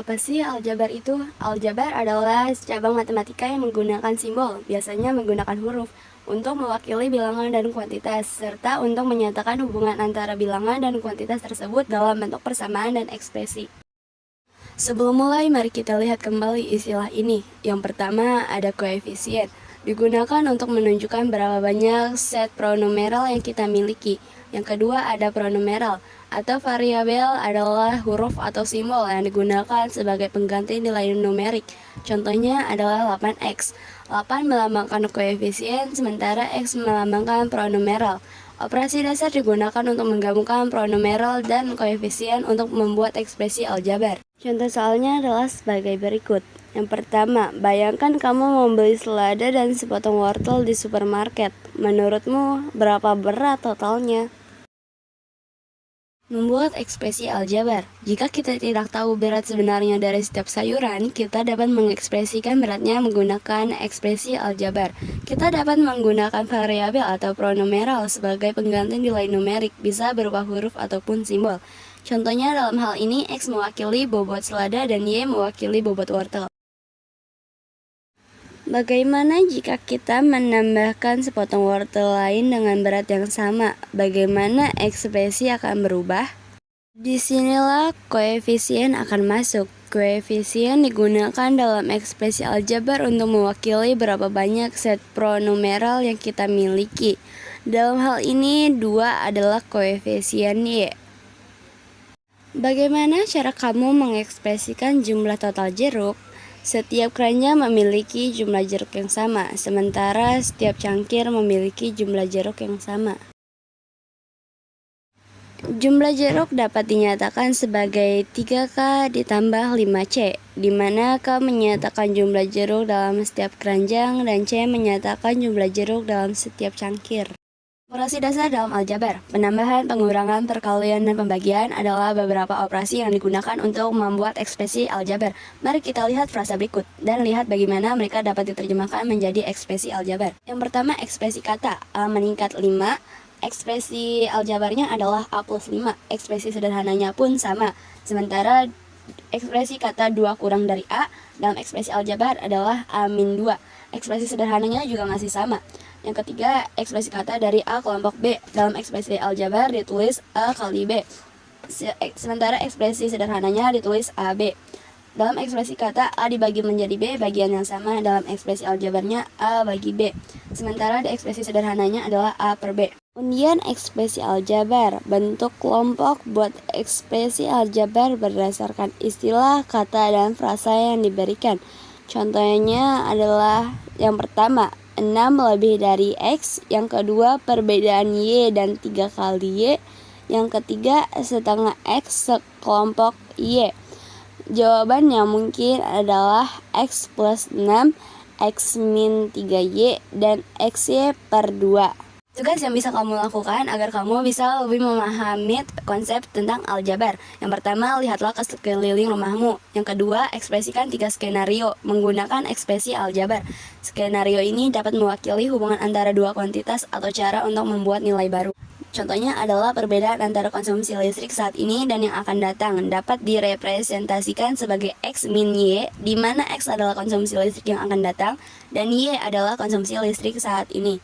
Apa sih aljabar itu? Aljabar adalah cabang matematika yang menggunakan simbol, biasanya menggunakan huruf, untuk mewakili bilangan dan kuantitas, serta untuk menyatakan hubungan antara bilangan dan kuantitas tersebut dalam bentuk persamaan dan ekspresi. Sebelum mulai, mari kita lihat kembali istilah ini. Yang pertama, ada koefisien. Digunakan untuk menunjukkan berapa banyak set pronumeral yang kita miliki. Yang kedua, ada pronumeral, atau variabel adalah huruf atau simbol yang digunakan sebagai pengganti nilai numerik. Contohnya adalah 8x. 8 melambangkan koefisien, sementara x melambangkan pronumeral. Operasi dasar digunakan untuk menggabungkan pronumeral dan koefisien untuk membuat ekspresi aljabar. Contoh soalnya adalah sebagai berikut. Yang pertama, bayangkan kamu membeli selada dan sepotong wortel di supermarket. Menurutmu, berapa berat totalnya? Membuat ekspresi aljabar. Jika kita tidak tahu berat sebenarnya dari setiap sayuran, kita dapat mengekspresikan beratnya menggunakan ekspresi aljabar. Kita dapat menggunakan variabel atau pronumeral sebagai pengganti nilai numerik, bisa berupa huruf ataupun simbol. Contohnya dalam hal ini, X mewakili bobot selada dan Y mewakili bobot wortel. Bagaimana jika kita menambahkan sepotong wortel lain dengan berat yang sama? Bagaimana ekspresi akan berubah? Disinilah koefisien akan masuk. Koefisien digunakan dalam ekspresi aljabar untuk mewakili berapa banyak set pronumeral yang kita miliki. Dalam hal ini, 2 adalah koefisien Y. Bagaimana cara kamu mengekspresikan jumlah total jeruk? Setiap keranjang memiliki jumlah jeruk yang sama, sementara setiap cangkir memiliki jumlah jeruk yang sama. Jumlah jeruk dapat dinyatakan sebagai 3K ditambah 5C, di mana K menyatakan jumlah jeruk dalam setiap keranjang dan C menyatakan jumlah jeruk dalam setiap cangkir. Operasi dasar dalam aljabar, penambahan, pengurangan, perkalian, dan pembagian adalah beberapa operasi yang digunakan untuk membuat ekspresi aljabar. Mari kita lihat frasa berikut, dan lihat bagaimana mereka dapat diterjemahkan menjadi ekspresi aljabar. Yang pertama, ekspresi kata, A meningkat 5, ekspresi aljabarnya adalah A plus 5, ekspresi sederhananya pun sama. Sementara ekspresi kata 2 kurang dari A, dalam ekspresi aljabar adalah A min 2, ekspresi sederhananya juga masih sama. Yang ketiga, ekspresi kata dari A kelompok B. Dalam ekspresi aljabar ditulis A kali B. Sementara ekspresi sederhananya ditulis AB. Dalam ekspresi kata A dibagi menjadi B, bagian yang sama dalam ekspresi aljabarnya A bagi B. Sementara di ekspresi sederhananya adalah A per B. Undian ekspresi aljabar, bentuk kelompok buat ekspresi aljabar berdasarkan istilah, kata, dan frasa yang diberikan. Contohnya adalah yang pertama, 6 lebih dari X, yang kedua perbedaan Y dan 3 kali Y, yang ketiga setengah X sekelompok Y. Jawabannya mungkin adalah X plus 6, X min 3Y, dan XY per 2. Tugas yang bisa kamu lakukan agar kamu bisa lebih memahami konsep tentang aljabar. Yang pertama, lihatlah ke sekeliling rumahmu. Yang kedua, ekspresikan 3 skenario menggunakan ekspresi aljabar. Skenario ini dapat mewakili hubungan antara 2 kuantitas atau cara untuk membuat nilai baru. Contohnya adalah perbedaan antara konsumsi listrik saat ini dan yang akan datang dapat direpresentasikan sebagai X min Y, di mana X adalah konsumsi listrik yang akan datang dan Y adalah konsumsi listrik saat ini.